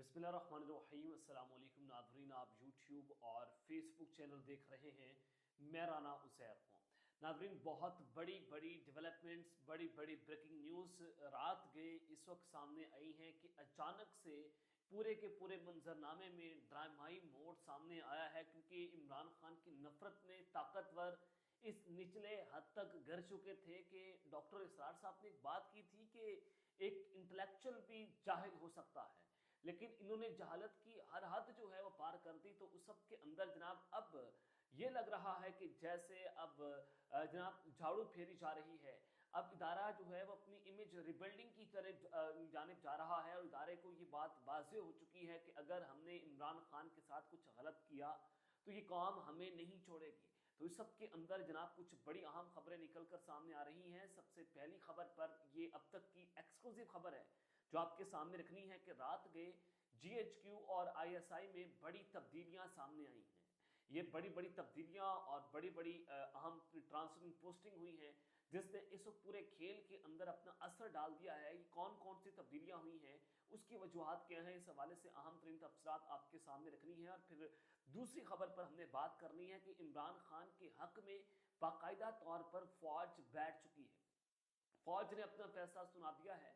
बिस्मिल्लाहिर्रहमानिर्रहीम। अस्सलाम वालेकुम नाज़रीन, आप यूट्यूब और फेसबुक चैनल देख रहे हैं। मैं राना उज़ैर हूँ। नाज़रीन, बहुत बड़ी बड़ी डेवलपमेंट्स, बड़ी बड़ी ब्रेकिंग न्यूज़ रात गए इस वक्त सामने आई हैं कि अचानक से पूरे के पूरे मंजरनामे में ड्रामाई मोड सामने आया है, क्योंकि इमरान खान की नफरत ने ताकतवर इस निचले हद तक गिर चुके थे कि डॉक्टर इसरार साहब ने एक बात की थी कि एक इंटेलेक्चुअल भी जाहिल हो सकता है, लेकिन इन्होंने जहालत की हर हद जो है वो पार कर दी। तो उस सब के अंदर जनाब अब ये लग रहा है कि जैसे अब जनाब झाड़ू फेरी जा रही है। अब इदारा जो है वो अपनी इमेज रिबिल्डिंग की तरफ जानिब जा रहा है, और इदारे को ये बात वाज़ेह हो चुकी है कि अगर हमने इमरान खान के साथ कुछ गलत किया तो ये कौम हमें नहीं छोड़ेगी। तो इस सब के अंदर जनाब कुछ बड़ी अहम खबरें निकल कर सामने आ रही हैं। सबसे पहली खबर पर, ये अब तक की एक्सक्लूसिव खबर है जो आपके सामने रखनी है, कि रात गए जीएचक्यू और आईएसआई में बड़ी तब्दीलियां सामने आई हैं। ये बड़ी बड़ी तब्दीलियां और बड़ी बड़ी अहम ट्रांसफरिंग पोस्टिंग हुई हैं, जिसने इस वक्त पूरे खेल के अंदर अपना असर डाल दिया है। कि कौन कौन सी तब्दीलियां हुई हैं, उसकी वजूहत क्या हैं, इस हवाले से अहम तरीन तफसीलात आपके सामने रखनी है। और फिर दूसरी खबर पर हमने बात करनी है कि इमरान खान के हक में बाकायदा तौर पर फौज बैठ चुकी है। फौज ने अपना फैसला सुना दिया है।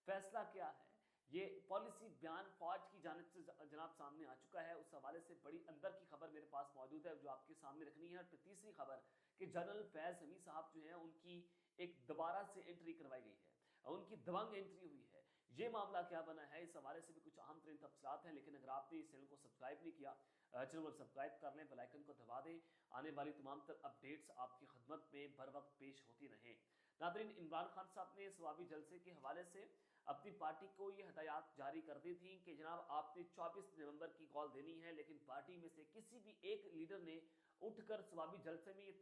फैसला क्या है, ये पॉलिसी बयान फौज की जानिब से जनाब सामने आ चुका है। उस हवाले से बड़ी अंदर की खबर मेरे पास मौजूद है जो आपके सामने रखनी है। और फिर तीसरी खबर कि जनरल फैज हमी साहब जो हैं उनकी एक दोबारा से एंट्री करवाई गई है, उनकी दबंग एंट्री हुई है। ये मामला क्या बना है, इस हवाले से भी कुछ अहम तरीन तफसीलात हैं। लेकिन अगर आपने इस चैनल को सब्सक्राइब नहीं किया, चैनल को सब्सक्राइब कर लें, बेल आइकन को दबा दें। आने वाली तमाम तर अपडेट्स आपकी खदमत में बर वक्त पेश होती रहें। नादरीन, इमरान खान साहब ने सवाबी जलसे के हवाले से अपनी पार्टी को ये हदायत जारी कर दी थी कि जनाब आपने 24 नवंबर की कॉल देनी है, लेकिन पार्टी में से किसी भी एक लीडर ने उठकर सवाबी जलसे में ये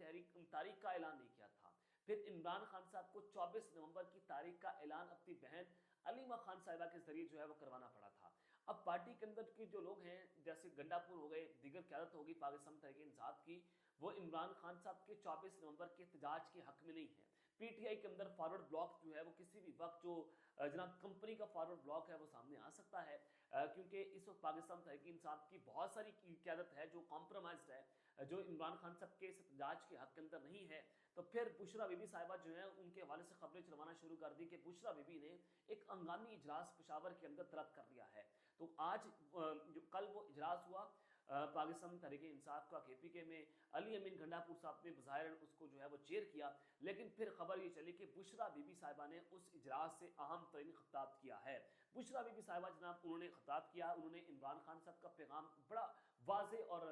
तारीख का ऐलान नहीं किया था। फिर इमरान खान साहब को 24 नवंबर की तारीख का ऐलान अपनी बहन अलीमा खान साहिबा के जरिए जो है वो करवाना पड़ा था। अब पार्टी के अंदर के जो लोग हैं, जैसे गंडापुर हो गए, दीगर क़यादत होगी पाकिस्तान तहरीक-ए-इंसाफ की, वो इमरान खान साहब के 24 नवंबर के एहतजाज के हक में नहीं है। पीटीआई के अंदर फॉरवर्ड ब्लॉक जो है वो किसी भी वक्त जो जनाब कंपनी का फॉरवर्ड ब्लॉक है वो सामने आ सकता है, क्योंकि इस वक्त पाकिस्तान तहरीक-ए-इंसाफ की बहुत सारी क़यादत है जो कॉम्प्रोमाइज्ड है, जो इमरान खान साहब के इस एहतजाज के हक के अंदर नहीं है। तो फिर बुशरा बीबी साहिबा जो है उनके हवाले से खबरें चलवाना शुरू कर दी कि बुशरा बीबी ने एक हंगामी इजलास पेशावर के अंदर तलब कर लिया है। तो आज जो कल वो इजलास हुआ पाकिस्तान तहरीक इंसाफ का केपीके में, अली अमीन गंडापुर साहब ने बज़ाहिर उसको जो है वो चेयर किया। लेकिन फिर खबर ये चली कि बुशरा बीबी साहिबा ने उस इजलास से अहम तरीन खिताब किया है। बुशरा बीबी साहिबा जनाब उन्होंने खिताब किया, उन्होंने इमरान खान साहब का पैगाम बड़ा वाज़ेह और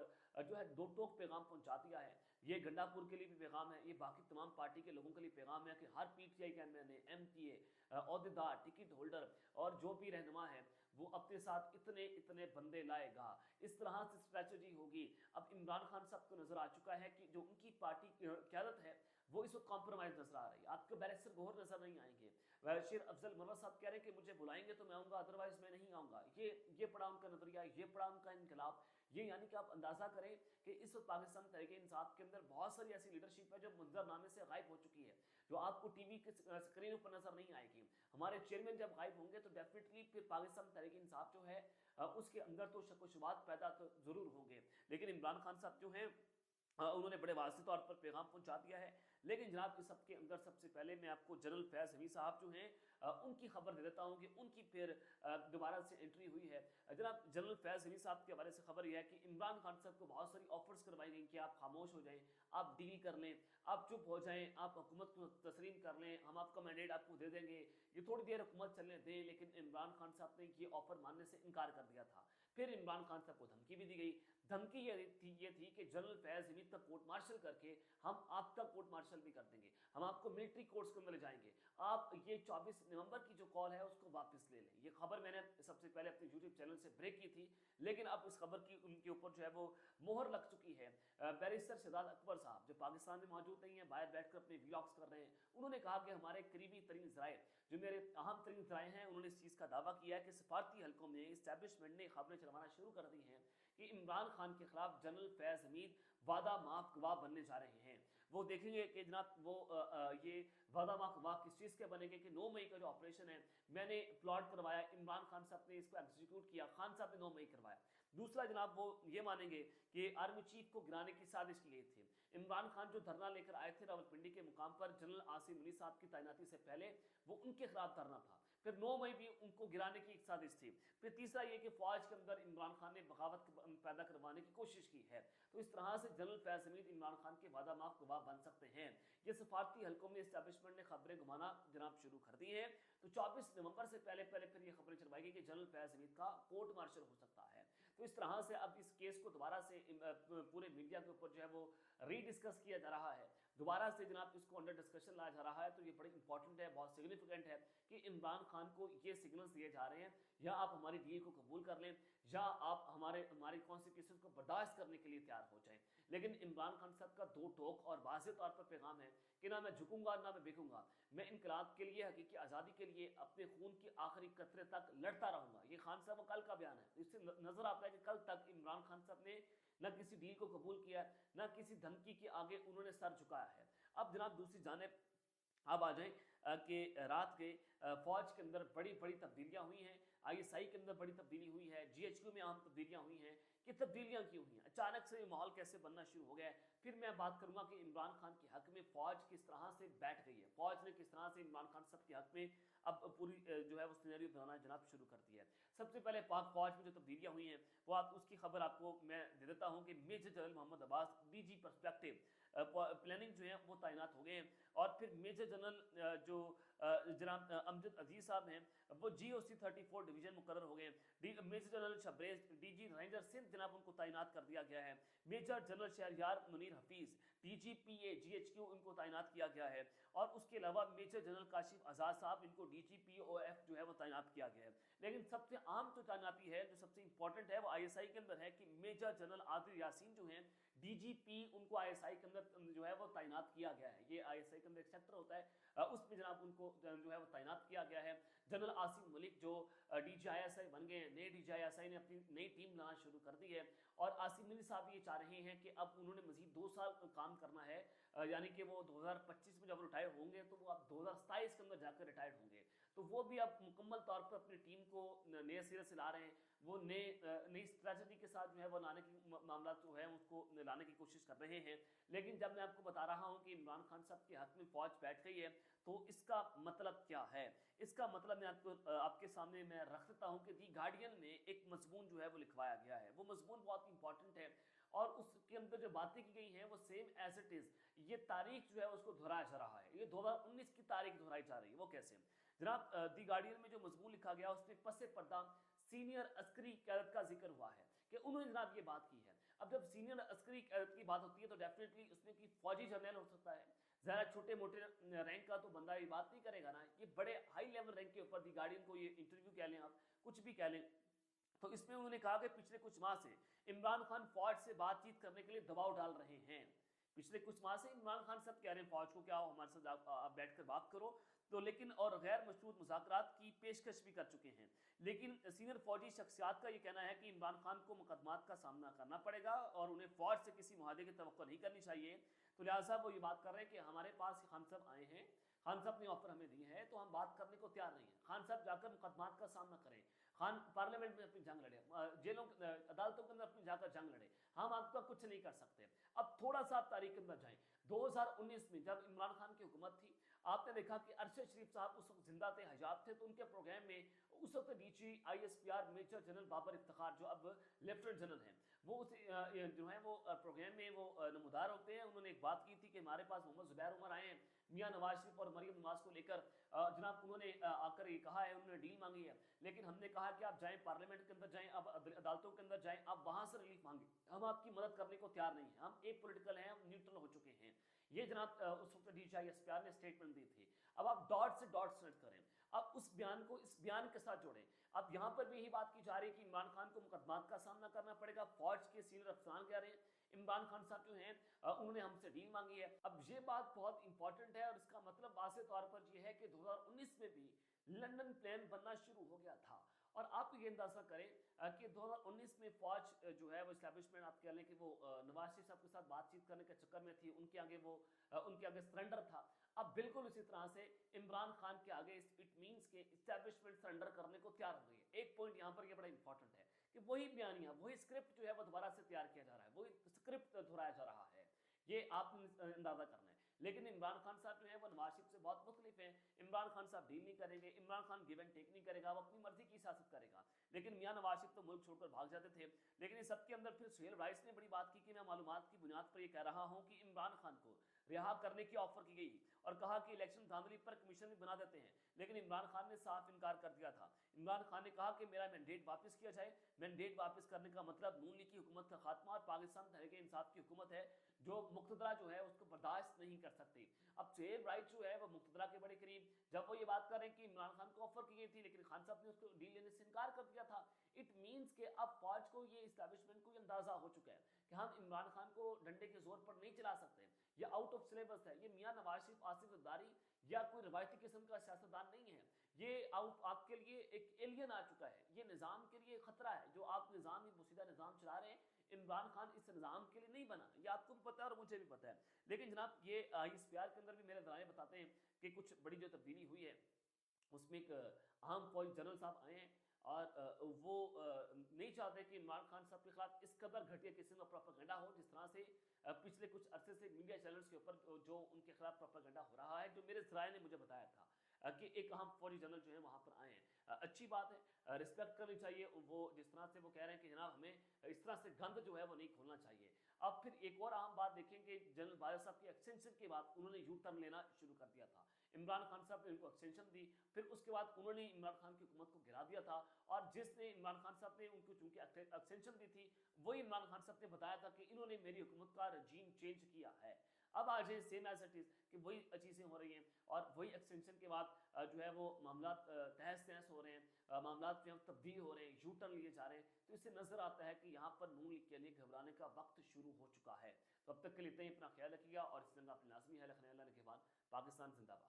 जो है दो टोक पैगाम पहुंचा दिया है। ये गंडापुर के लिए भी पैगाम है, ये बाकी तमाम पार्टी के लोगों के लिए पैगाम है कि हर पीटीआई के एमएनए, एमपीए, अहदेदार, टिकट होल्डर और जो भी रहनुमा है वो अपने साथ इतने इतने बंदे लाएगा। इस तरह से स्ट्रेटजी होगी। अब इमरान खान साहब को नजर आ चुका है कि जो उनकी पार्टी क़यादत है वो इस वक्त कॉम्प्रोमाइज नजर आ रही है। आपको बैरिस्टर गौहर नजर नहीं आएंगे, शेर अफजल मरवा साहब कह रहे हैं कि मुझे बुलाएंगे तो मैं आऊंगा, अदरवाइज मैं नहीं आऊंगा। ये पड़ा उनका नजरिया, ये पड़ा उनका इनकलाब। ये यानी कि आप अंदाजा करें कि इस वक्त पाकिस्तान तहरीक इंसाफ के अंदर बहुत सारी ऐसी लीडरशिप है जो मंजरनामे से गायब हो चुकी है, जो आपको टीवी के स्क्रीन पर नजर नहीं आएगी। हमारे चेयरमैन जब गायब होंगे तो डेफिनेटली फिर पाकिस्तान तहरीक इंसाफ जो है उसके अंदर तो शक व शुबात पैदा तो जरूर होंगे। लेकिन इमरान खान साहब जो हैं उन्होंने बड़े वाज़ेह तौर पर पैगाम पहुंचा दिया है। लेकिन जनाब इस सब के अंदर सबसे पहले मैं आपको जनरल फैज हमी साहब जो हैं उनकी खबर दे देता हूं कि उनकी फिर दोबारा से एंट्री हुई है। जनाब जनरल फैज हमी साहब के हवाले से खबर यह है कि इमरान खान साहब को बहुत सारी ऑफर्स करवाई गई कि आप खामोश हो जाएं, आप डील कर लें, आप चुप हो जाएं, आप हुकूमत को तस्लीम कर लें, हम आपका मैंडेट आपको दे देंगे, ये थोड़ी देर हुकूमत चलने दें। लेकिन इमरान खान साहब ने ये ऑफर मानने से इनकार कर दिया था। फिर इमरान खान साहब को धमकी भी दी गई। धमकी ये थी कि जनरल फैज हमी तक कोर्ट मार्शल करके हम आपका कोर्ट मार्शल भी कर देंगे, हम आपको मिलिट्री कोर्ट्स के अंदर ले जाएंगे, आप ये 24 नवंबर की जो कॉल है उसको वापस ले लें। ये खबर मैंने सबसे पहले अपने यूट्यूब चैनल से ब्रेक की थी, लेकिन अब इस खबर की उनके ऊपर जो है वो मोहर लग चुकी है। बैरिस्टर शहजाद अकबर साहब जो पाकिस्तान में मौजूद नहीं है, बाहर बैठकर अपने व्लॉग्स कर रहे हैं, उन्होंने कहा कि हमारे करीबी तरीन ज़राए, जो मेरे अहम तरीन ज़राए हैं, उन्होंने इस चीज़ का दावा किया है कि सफारती हलकों में इस्टेब्लिशमेंट ने खबरें चलवाना शुरू कर दी हैं कि इमरान खान के खिलाफ जनरल फैज हमीद वादा माफ गवाह बनने जा रहे हैं। वो देखेंगे कि जनाब वो ये वादा वाक किस चीज़ के बनेंगे कि 9 मई का जो ऑपरेशन है मैंने प्लॉट करवाया, इमरान खान साहब ने इसको एग्जीक्यूट किया, खान साहब ने 9 मई करवाया। दूसरा जनाब वो ये मानेंगे कि आर्मी चीफ को गिराने की साजिश किए थे। इमरान खान जो धरना लेकर आए थे रावलपिंडी के मुकाम पर जनरल आसिम मुनी साहब की तैनाती से पहले, वो उनके खिलाफ धरना था। फिर 9 मई भी उनको गिराने की एक साजिश थी। फिर तीसरा ये कि फौज के अंदर इमरान खान ने बगावत पैदा करवाने की कोशिश की है। तो इस तरह से जनरल फैज हमीद इमरान खान के वादा माफ गवाह बन सकते हैं। ये सफारती हलकों में इस्टेब्लिशमेंट ने खबरें घुमाना जनाब शुरू कर दी है। तो 24 नवंबर से पहले फिर ये खबरें चलवाई गई कि जनरल फैज हमीद का कोर्ट मार्शल हो सकता है। तो इस तरह से अब इस केस को दोबारा से पूरे मीडिया के ऊपर जो है वो रीडिस्कस किया जा रहा है, दोबारा से जनाब इसको अंडर डिस्कशन लाया जा रहा है। तो ये बड़ी इंपॉर्टेंट है, बहुत सिग्निफिकेंट है कि इमरान खान को ये सिग्नल्स दिए जा रहे हैं, या आप हमारी डील को कबूल कर लें या आप हमारी कॉन्सिक्वेंसेस को बर्दाश्त करने के लिए तैयार हो जाएं। लेकिन इमरान खान साहब का दो टोक और वाज़ेह तौर पर पैगाम है कि ना मैं झुकूंगा ना मैं बिकूंगा, मैं इनकलाब के लिए, हकीकी आज़ादी के लिए अपने खून की आखिरी कतरे तक लड़ता रहूंगा। ये खान साहब का कल का बयान है। इससे नजर आता है कि कल तक इमरान खान साहब ने न किसी डील को कबूल किया, न किसी धमकी के आगे उन्होंने सर झुकाया है। अब जनाब दूसरी जानिब अब आ जाएं कि रात के फौज के अंदर बड़ी बड़ी तब्दीलियां हुई हैं, आईएसआई के अंदर बड़ी तब्दीली हुई है, जीएचक्यू में अहम तब्दीलियां हुई हैं। कि तब्दीलियां क्यों हुई हैं, अचानक से ये माहौल कैसे बनना शुरू हो गया है। फिर मैं बात करूंगा कि इमरान खान के हक में फौज किस तरह से बैठ गई है, फौज ने किस तरह से इमरान खान साहब के हक में अब पूरी जो है वो सिनेरियो बनाना जनाब शुरू कर दिया है। सबसे पहले पाक फौज में जो तब्दीलियां हुई हैं वो उसकी खबर आपको मैं दे देता हूँ कि major general Mohammad Abbas DG perspective planning जो है वो तैनात हो गए हैं। और फिर मेजर जनरल जो जनाब अमजद अजीज साहब हैं वो GOC 34 डिवीजन मुकर्रर हो गए। Major general Shabrez DG ranger Sindh जनाब उनको तैनात कर दिया गया है। Major general Shahryar Munir Hafeez DGPA GHQ उनको तैनात किया गया है। और उसके अलावा मेजर जनरल काशिफ आज़ाद साहब इनको DGPOF जो है वो तैनात किया गया है। लेकिन सबसे आम जो तैनाती है, जो सबसे इंपॉर्टेंट है, वो ISI के अंदर है कि मेजर जनरल आदिल यासीन जो हैं DGP उनको ISI के अंदर जो है वो तैनात किया गया है। ये ISI के अंदर एक सेक्टर होता है, उसमें जनाब उनको जो है वो तैनात किया गया है। जनरल आसिम मलिक जो DGISI बन गए हैं, नए DGISI ने अपनी नई टीम लाना शुरू कर दी है। और आसिम मलिक साहब ये चाह रहे हैं कि अब उन्होंने मजीद 2 साल काम करना है, यानी कि वो 2025 में जब रिटायर होंगे तो वो अब 2027 के अंदर जाकर रिटायर्ड होंगे। तो वो भी अब मुकम्मल तौर पर अपनी टीम को नए सिरे से ला रहे हैं। वो नई स्ट्रेटजी के साथ जो है वो लाने की मामला जो है उसको लाने की कोशिश कर रहे हैं। लेकिन जब मैं आपको बता रहा हूँ कि इमरान खान साहब के हक में फौज बैठ गई है, तो इसका मतलब क्या है? इसका मतलब मैं आपके सामने मैं रख देता हूँ कि दी गार्डियन में एक मजमून जो है वो लिखवाया गया है। वो मजमून बहुत इंपॉर्टेंट है और उसके अंदर जो बातें की गई हैं वो सेम एज इट इज, ये तारीख जो है उसको दोहराया जा रहा है। ये 2019 की तारीख दोहराई जा रही है। वो कैसे जनाब? दी गार्डियन में जो मजमून लिखा गया उसमें पसे पर्दा सीनियर अस्करी कैदत का जिक्र हुआ है कि उन्होंने जनाब ये बात की है। अब जब सीनियर अस्करी कैदत की बात होती है तो डेफिनेटली उसमें की फौजी जर्नल हो सकता है, ज़रा छोटे मोटे रैंक का तो बंदा ये बात नहीं करेगा ना। ये बड़े हाई लेवल रैंक के ऊपर दी गार्डियन को ये इंटरव्यू कह लें, आप कुछ भी कह लें, तो इसमें उन्होंने कहा कि पिछले कुछ माह से इमरान खान फौज से बातचीत करने के लिए दबाव डाल रहे हैं। पिछले कुछ माह से इमरान खान सब कह रहे हैं फौज को क्या आओ हमारे साथ आप बैठकर बात करो, तो लेकिन और गैर मशरूत मुज़ाकरात की पेशकश भी कर चुके हैं। लेकिन सीनियर फौजी शख्सियात का ये कहना है कि इमरान खान को मुकदमात का सामना करना पड़ेगा और उन्हें फौज से किसी मुआहदे की तवक्को नहीं करनी चाहिए। तो लिहाजा वो ये बात कर रहे हैं कि हमारे पास खान साहब आए हैं, खान साहब ने ऑफर हमें दी है, तो हम बात करने को तैयार नहीं है। खान साहब जाकर मुकदमात का सामना करें, खान पार्लियामेंट में अपनी जंग लड़े, जेलों अदालतों के अंदर अपनी जाकर जंग लड़े, हम आपका कुछ नहीं कर सकते। अब थोड़ा सा आप तारीख के अंदर जाएं, 2019 में जब इमरान खान की हुकूमत थी, आपने देखा कि अरशद शरीफ साहब उस वक्त जिंदा थे, हयात थे, तो उनके प्रोग्राम में उस वक्त DG ISPR major general Babar Iftikhar जो अब लेफ्टिनेंट जनरल हैं, वो उस जो है वो प्रोग्राम में वो नमूदार होते हैं। उन्होंने एक बात की थी कि हमारे पास मोहम्मद जुबैर उमर आए हैं मियाँ नवाज शरीफ और मरियम नवाज को लेकर, जनाब उन्होंने आकर ये कहा है, उन्होंने डील मांगी है, लेकिन हमने कहा कि आप जाएं पार्लियामेंट के अंदर जाएं, आप अदालतों के अंदर जाएं, आप वहां से रिलीफ मांगे, हम आपकी मदद करने को तैयार नहीं है, हम एक पॉलिटिकल हैं, हम न्यूट्रल हो चुके हैं। ये जनाब उस वक्त DG ISPR ने स्टेटमेंट दी थी। अब आप डॉट से डॉट सेलेक्ट करें, अब उस बयान को इस बयान के साथ जोड़ें। अब यहाँ पर भी यही बात की जा रही है कि इमरान खान को मुकदमात का सामना करना पड़ेगा। फौज के सीनियर अफसरान कह रहे हैं इमरान खान साहब जो हैं उन्होंने हमसे डील मांगी है। अब ये बात बहुत इंपॉर्टेंट है और इसका मतलब वाज़ेह तौर पर यह है कि 2019 में भी लंदन प्लान बनना शुरू हो गया था और आप ये अंदाजा करें कि 2019 में फौज जो है वो इस्टेब्लिशमेंट आप कह लें कि वो नवाज शरीफ साहब के साथ बातचीत करने के चक्कर में थी, उनके आगे सरेंडर था। अब बिल्कुल उसी तरह से इमरान खान के आगे इट मींस के इस्टेब्लिशमेंट सरेंडर करने को तैयार हो गई है। एक पॉइंट यहाँ पर ये बड़ा इंपॉर्टेंट है कि वही बयानिया, वही स्क्रिप्ट जो है वो दोबारा से तैयार किया जा रहा है, वही स्क्रिप्ट दोहराया जा रहा है, ये आपने अंदाजा करना है। लेकिन इमरान खान साहब जो है वो नवाज शरीफ से बहुत मुख्तलिफ हैं। इमरान खान साहब डील नहीं करेंगे, Imran Khan give and take नहीं करेगा, वो अपनी मर्जी की सियासत करेगा। लेकिन मियां नवाज शरीफ तो मुल्क छोड़कर भाग जाते थे। लेकिन इस सबके अंदर फिर सुहेल राइस ने बड़ी बात की कि मैं मालूमात की बुनियाद पर यह कह रहा हूं कि इमरान खान को रिहा करने की ऑफर की गई और कहा कि इलेक्शन धांधली पर कमीशन भी बना देते हैं। लेकिन इमरान खान ने साफ इनकार कर दिया था। इमरान खान ने कहा कि मेरा मैंडेट वापस किया जाए। मैंडेट वापस करने का मतलब नून लीग की हुकूमत का खात्मा और पाकिस्तान तहरीक इंसाफ की हुकूमत है जो मुक्तदरा जो है उसको बर्दाश्त नहीं कर सकती। अब सुहेल राइट जो है वो मुक्तदरा के बड़े करीब, जब वो ये बात कर रहे हैं कि इमरान खान को ऑफर की गई थी लेकिन खान साहब ने उसको डील लेने से इनकार कर दिया था। इट मींस के अब फौज को ये इस्टेब्लिशमेंट को ये अंदाजा हो चुका है कि हम इमरान खान को डंडे के जोर पर नहीं चला सकते, ये आउट ऑफ सिलेबस है। ये मियां नवाज शरीफ, आसिफ जरदारी या कोई रवायती किस्म का सियासतदान नहीं है। ये आपके लिए एक एलियन आ चुका है, ये निज़ाम के लिए खतरा है। जो आप निज़ाम ही मुसीदा निज़ाम चला रहे हैं, इमरान खान इस निज़ाम के लिए नहीं बना, ये आपको भी पता है और मुझे भी पता है। लेकिन जनाब ये इस प्यार के अंदर भी मेरे जराए बताते हैं कि कुछ बड़ी जो तब्दीली हुई है उसमें एक अहम फौजी जनरल साहब आए हैं और वो नहीं चाहते कि इमरान खान साहब के खिलाफ इस कदर घटिया किस्म का प्रोपेगेंडा हो जिस तरह से पिछले कुछ अरसे से मीडिया चैनल्स के ऊपर जो उनके खिलाफ प्रोपेगेंडा हो रहा है, जो मेरे जराए ने मुझे बताया था कि एक अहम फौजी जनरल जो है वहाँ पर आए हैं। अच्छी बात है, रिस्पेक्ट करनी चाहिए। वो जिस तरह से वो कह रहे हैं कि जनाब हमें इस तरह से गंद जो है वो नहीं खोलना चाहिए। अब फिर एक और अहम बात देखें कि जनरल बाजवा साहब की एक्सटेंशन के बाद उन्होंने यू टर्न लेना शुरू कर दिया था। इमरान खान साहब ने उनको एक्सटेंशन दी, फिर उसके बाद उन्होंने इमरान खान की हुकूमत को गिरा दिया था। और जिसने इमरान खान साहब ने उनको चूंकि एक्सटेंशन दी थी, वही इमरान खान साहब ने बताया था कि इन्होंने मेरी हुकूमत का रजीम चेंज किया है। अब आ जाए सेम एज इट इज कि वही चीज़ें हो रही हैं और वही एक्सटेंशन के बाद जो है वो मामला तहस नहस हो रहे हैं, मामला जो है तब्दील हो रहे हैं, यू टर्न लिए जा रहे हैं। तो इससे नजर आता है कि यहाँ पर नून लीग के लिए घबराने का वक्त शुरू हो चुका है। तो अब तक के लिए इतना ही, अपना ख्याल रखिएगा और इस जंग अपनी लाजमी है। लखनऊ के बाद पाकिस्तान जिंदाबाद।